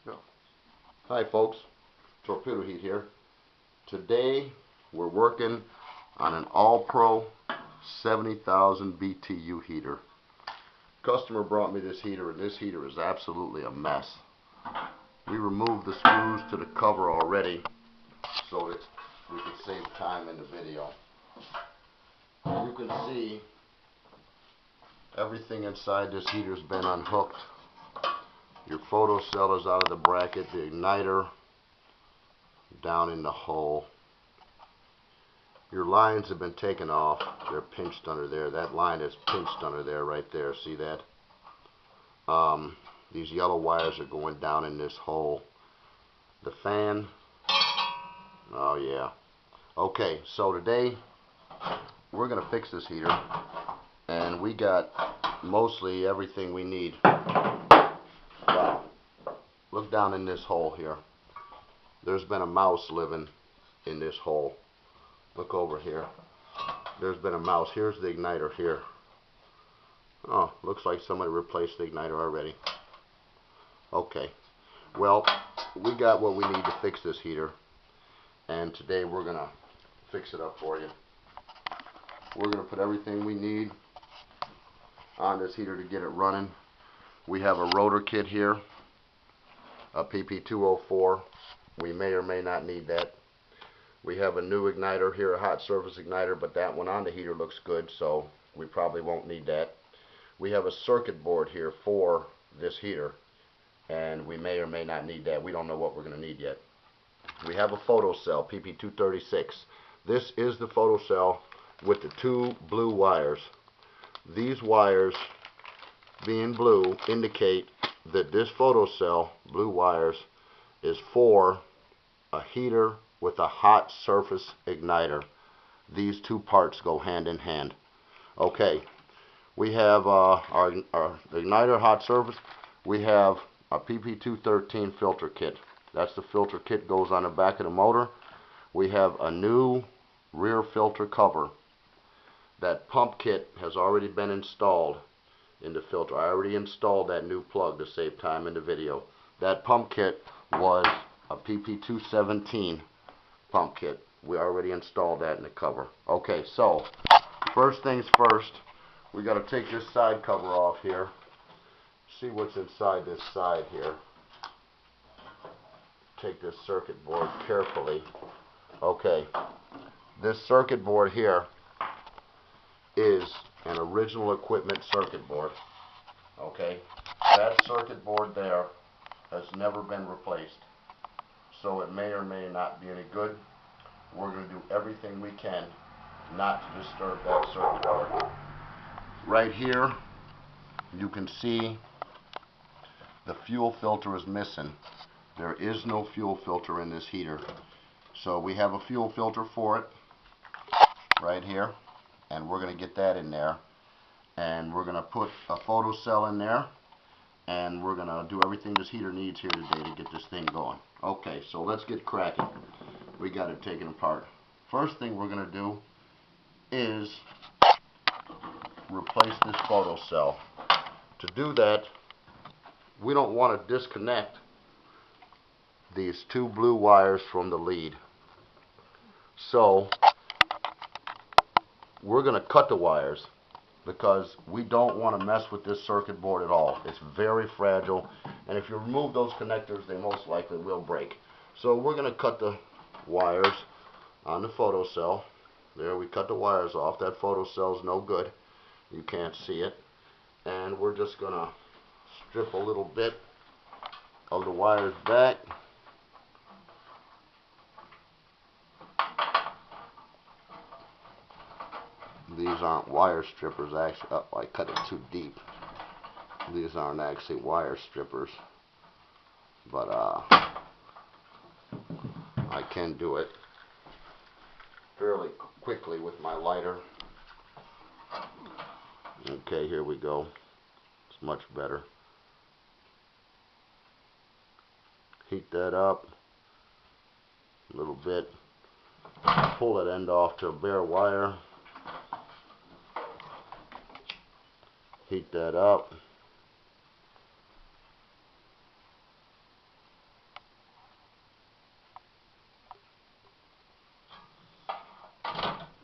Yeah. Hi folks, Torpedo Heat here. Today we're working on an Allpro 70,000 BTU heater. Customer brought me this heater and this heater is absolutely a mess. We removed the screws to the cover already so that we could save time in the video. You can see everything inside this heater's been unhooked. Your photocell is out of the bracket, the igniter down in the hole. Your lines have been taken off. They're pinched under there. That line is pinched under there right there. See that? These yellow wires are going down in this hole. The fan. Oh yeah. Okay, so today we're going to fix this heater. And we got mostly everything we need. Wow. Look down in this hole here. There's been a mouse living in this hole. Look over here. There's been a mouse. Here's the igniter here. Oh, looks like somebody replaced the igniter already. Okay. Well, we got what we need to fix this heater. And today we're going to fix it up for you. We're going to put everything we need on this heater to get it running. We have a rotor kit here. A PP204. We may or may not need that. We have a new igniter here, a hot surface igniter, but that one on the heater looks good, so we probably won't need that. We have a circuit board here for this heater, and we may or may not need that. We don't know what we're going to need yet. We have a photocell, PP236. This is the photocell with the two blue wires. These wires, being blue, indicate that this photocell, blue wires, is for a heater with a hot surface igniter. These two parts go hand in hand. Okay, we have our igniter hot surface. We have a PP213 filter kit. That's the filter kit, goes on the back of the motor. We have a new rear filter cover. That pump kit has already been installed in the filter. I already installed that new plug to save time in the video. That pump kit was a PP217 pump kit. We already installed that in the cover. Okay, so first things first, we got to take this side cover off here. See what's inside this side here. Take this circuit board carefully. Okay, this circuit board here is an original equipment circuit board. Okay, that circuit board there has never been replaced, so it may or may not be any good. We're going to do everything we can not to disturb that circuit board. Right here you can see the fuel filter is missing. There is no fuel filter in this heater, so we have a fuel filter for it right here, and we're going to get that in there, and we're going to put a photocell in there, and we're going to do everything this heater needs here today to get this thing going. Okay, so let's get cracking. We got it taken apart. First thing we're going to do is replace this photocell. To do that, we don't want to disconnect these two blue wires from the lead. So we're going to cut the wires because we don't want to mess with this circuit board at all. It's very fragile, and if you remove those connectors, they most likely will break. So we're going to cut the wires on the photocell. There, we cut the wires off. That photocell is no good. You can't see it. And we're just going to strip a little bit of the wires back. These aren't wire strippers, actually. Oh, I cut it too deep. These aren't actually wire strippers, but I can do it fairly quickly with my lighter. Okay, here we go. It's much better. Heat that up a little bit. Pull that end off to a bare wire. Heat that up.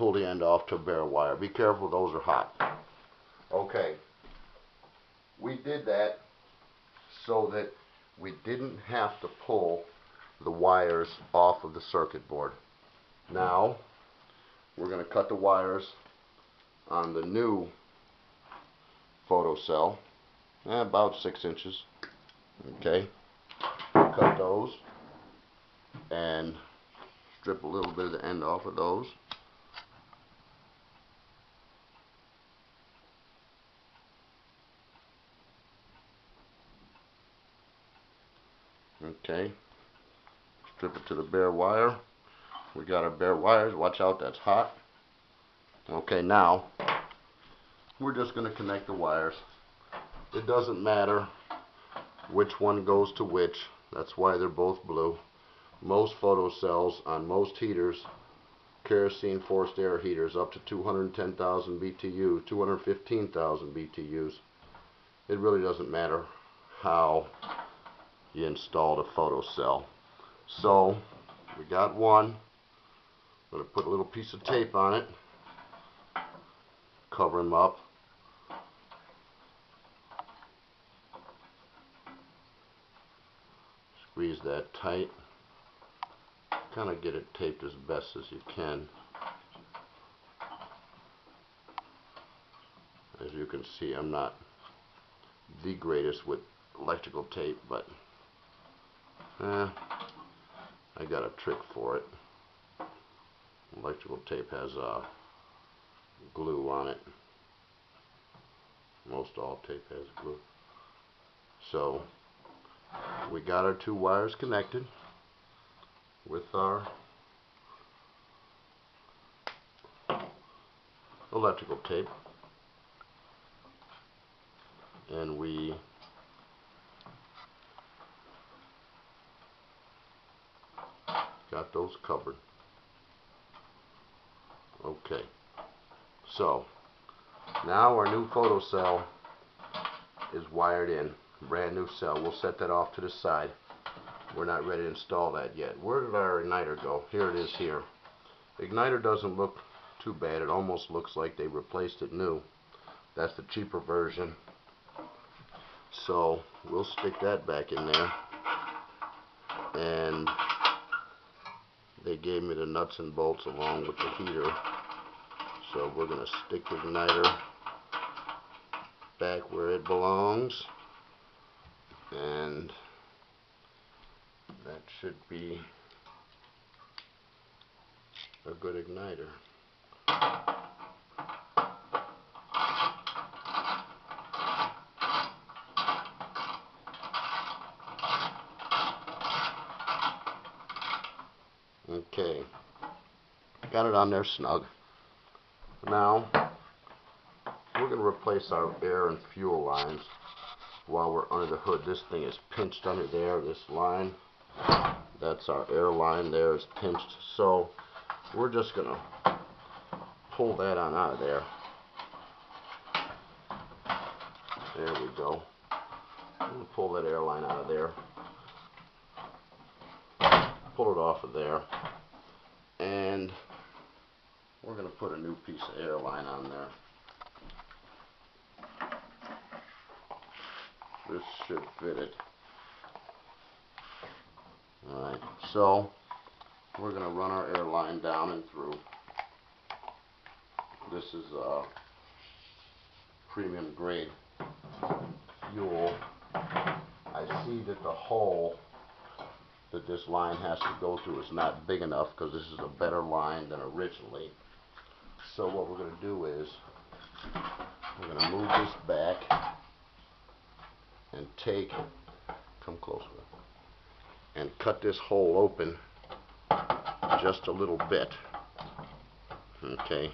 pull the end off to bare wire. Be careful, those are hot. Okay, we did that so that we didn't have to pull the wires off of the circuit board. Now we're going to cut the wires on the new photocell, about 6 inches. Okay, cut those and strip a little bit of the end off of those. Okay, strip it to the bare wire. We got our bare wires. Watch out, that's hot. Okay, now we're just going to connect the wires. It doesn't matter which one goes to which. That's why they're both blue. Most photocells on most heaters, kerosene forced air heaters, up to 210,000 BTU, 215,000 BTUs. It really doesn't matter how you install the photocell. So we got one. I'm going to put a little piece of tape on it, cover them up. Squeeze that tight. Kind of get it taped as best as you can. As you can see, I'm not the greatest with electrical tape, but I got a trick for it. Electrical tape has glue on it. Most all tape has glue. So we got our two wires connected with our electrical tape, and we got those covered. Okay, so now our new photocell is wired in, brand new cell. We'll set that off to the side. We're not ready to install that yet. Where did our igniter go? Here it is here. Igniter doesn't look too bad. It almost looks like they replaced it new. That's the cheaper version. So we'll stick that back in there. And they gave me the nuts and bolts along with the heater. So we're going to stick the igniter back where it belongs. And that should be a good igniter. Okay, got it on there snug. Now we're going to replace our air and fuel lines while we're under the hood. This thing is pinched under there, this line. That's our air line there, is pinched. So we're just going to pull that on out of there. There we go. I'm going to pull that air line out of there. Pull it off of there. And we're going to put a new piece of air line on there. This should fit it. Alright, so we're going to run our air line down and through. This is premium grade fuel. I see that the hole that this line has to go through is not big enough because this is a better line than originally. So what we're going to do is we're going to move this back and come closer, and cut this hole open just a little bit. Okay,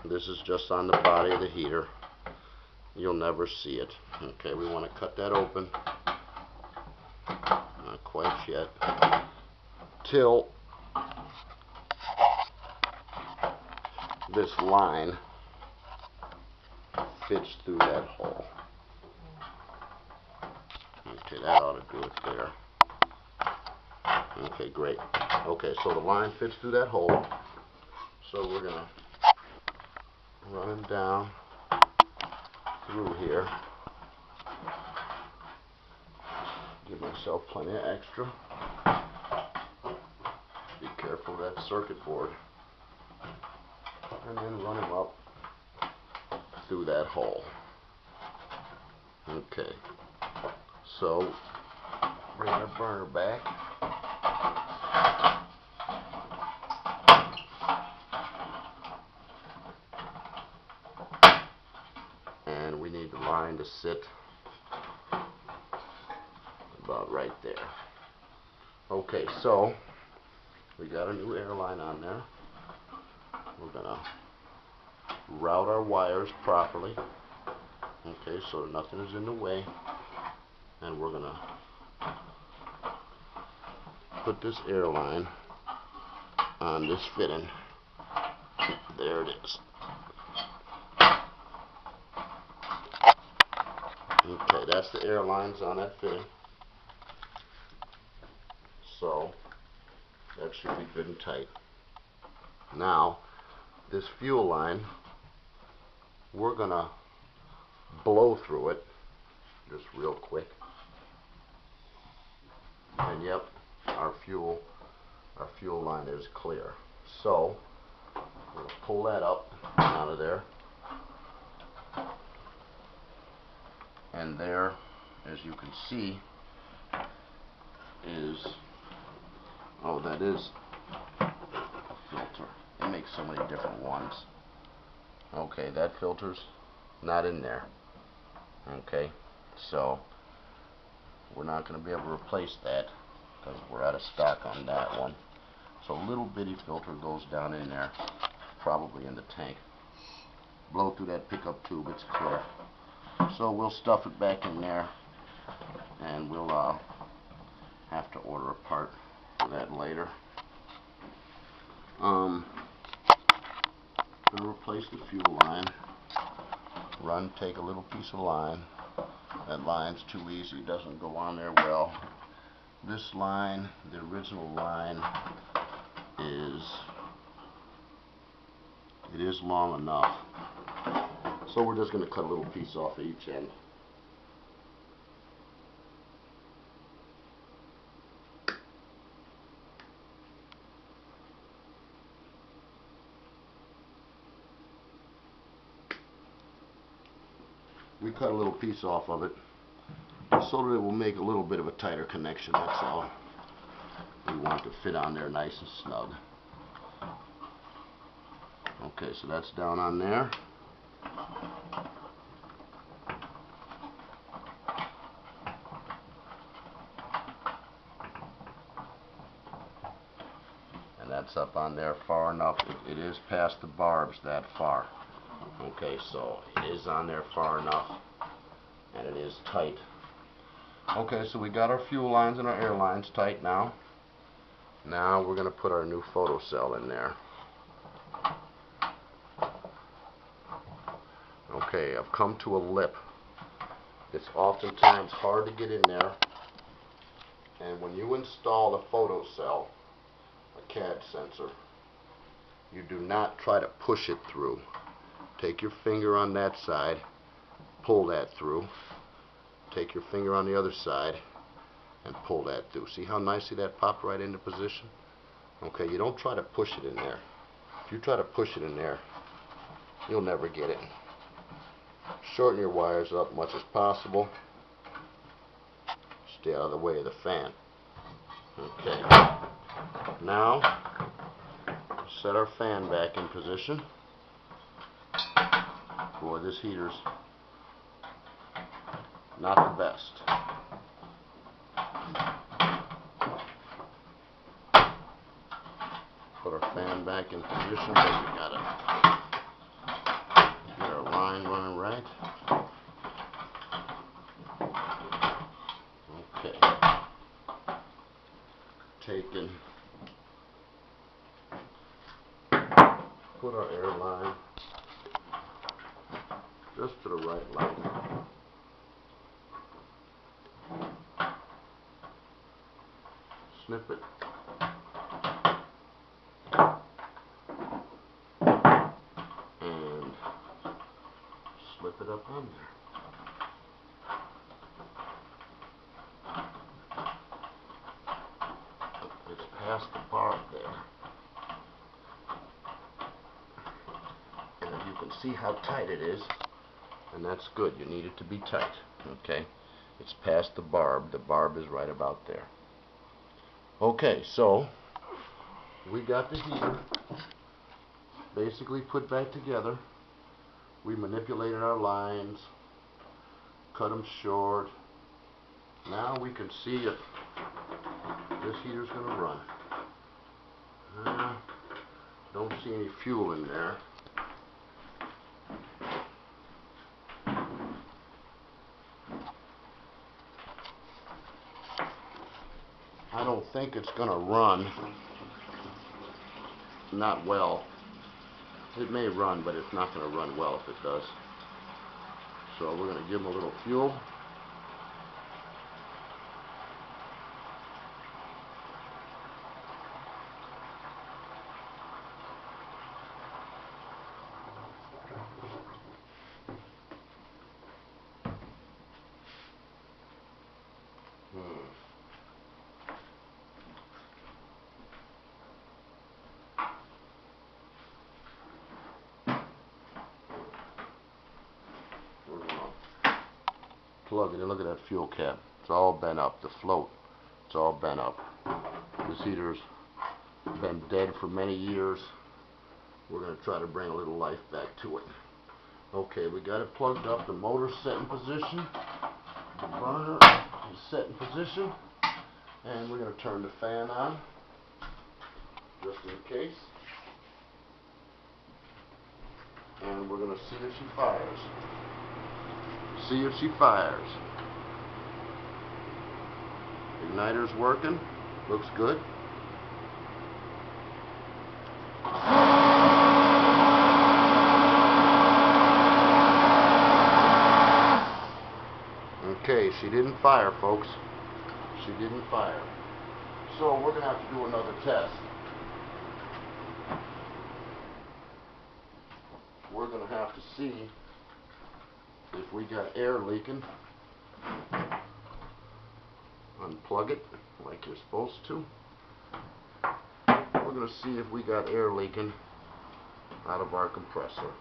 this is just on the body of the heater. You'll never see it. Okay, we want to cut that open. Not quite yet. Till this line fits through that hole. Okay, that ought to do it there. Okay, great. Okay, so the line fits through that hole. So we're going to run it down through here. Give myself plenty of extra. Be careful of that circuit board. And then run them up through that hole. Okay. So bring our burner back. And we need the line to sit about right there. Okay, so we got a new air line on there. We're gonna route our wires properly. Okay, so nothing is in the way. And we're gonna put this air line on this fitting. There it is. Okay, that's the air lines on that fitting. So that should be good and tight. Now, this fuel line, we're gonna blow through it just real quick. And yep, our fuel line is clear. So we're gonna pull that up out of there. And there, as you can see, is, oh, that is a filter. It makes so many different ones. Okay, that filter's not in there. Okay, so we're not going to be able to replace that because we're out of stock on that one. So a little bitty filter goes down in there, probably in the tank. Blow through that pickup tube, it's clear. So we'll stuff it back in there, and we'll have to order a part for that later. I'm going to replace the fuel line. Take a little piece of line. That line's too easy, it doesn't go on there well. This line, the original line, it is long enough. So we're just going to cut a little piece off of each end. We cut a little piece off of it so that it will make a little bit of a tighter connection, that's all. We want it to fit on there nice and snug. Okay, so that's down on there. And that's up on there far enough. It is past the barbs that far. Okay, so it is on there far enough, and it is tight. Okay, so we got our fuel lines and our air lines tight now. Now we're going to put our new photo cell in there. Okay, I've come to a lip. It's oftentimes hard to get in there, and when you install a photo cell, a CAD sensor, you do not try to push it through. Take your finger on that side, pull that through. Take your finger on the other side and pull that through. See how nicely that popped right into position? Okay, you don't try to push it in there. If you try to push it in there, you'll never get it. Shorten your wires up much as possible. Stay out of the way of the fan. Okay. Now, set our fan back in position. Boy, this heater's not the best. Put our fan back in position, but we gotta get our line running right. Okay. Taking, put our air line just to the right length. Snip it on there? It's past the barb there. And you can see how tight it is. And that's good. You need it to be tight. Okay? It's past the barb. The barb is right about there. Okay, so we got the heater basically put back together. We manipulated our lines, cut them short. Now we can see if this heater's going to run. Don't see any fuel in there. I don't think it's going to run. Not well. It may run, but it's not going to run well if it does. So we're going to give them a little fuel. Plug it in. Look at that fuel cap. It's all bent up. The float, it's all bent up. This heater's been dead for many years. We're going to try to bring a little life back to it. Okay, we got it plugged up. The motor's set in position. The burner is set in position. And we're going to turn the fan on, just in case. And we're going to see if she fires. See if she fires. Igniter's working. Looks good. Okay, she didn't fire, folks. She didn't fire. So we're going to have to do another test. We're going to have to see if we got air leaking. Unplug it like you're supposed to. We're going to see if we got air leaking out of our compressor.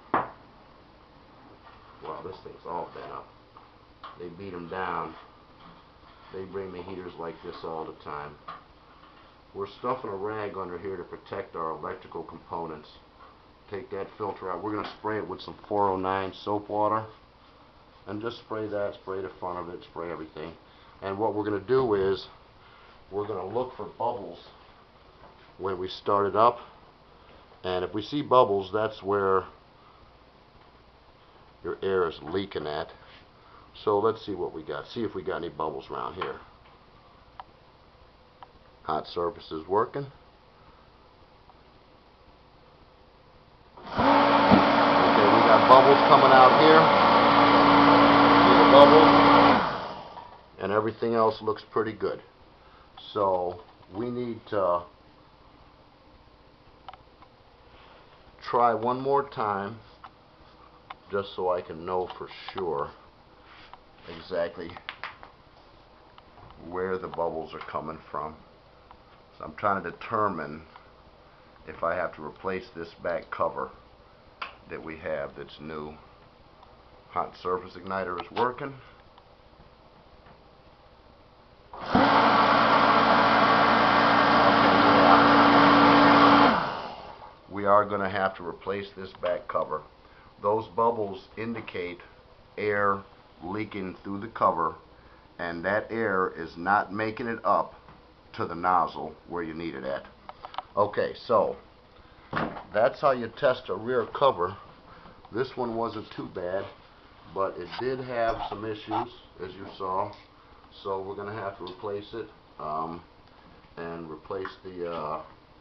Wow, this thing's all bent up. They beat them down. They bring the heaters like this all the time. We're stuffing a rag under here to protect our electrical components. Take that filter out. We're going to spray it with some 409 soap water. And just spray that, spray the front of it, spray everything. And what we're going to do is, we're going to look for bubbles when we start it up. And if we see bubbles, that's where your air is leaking at. So let's see what we got. See if we got any bubbles around here. Hot surface is working. Okay, we got bubbles coming out here. Bubbles, and everything else looks pretty good. So we need to try one more time, just so I can know for sure exactly where the bubbles are coming from. So I'm trying to determine if I have to replace this back cover that we have that's new. Hot surface igniter is working. We are going to have to replace this back cover. Those bubbles indicate air leaking through the cover, and that air is not making it up to the nozzle where you need it at. Okay, so that's how you test a rear cover. This one wasn't too bad, but it did have some issues, as you saw. So we're going to have to replace it and replace the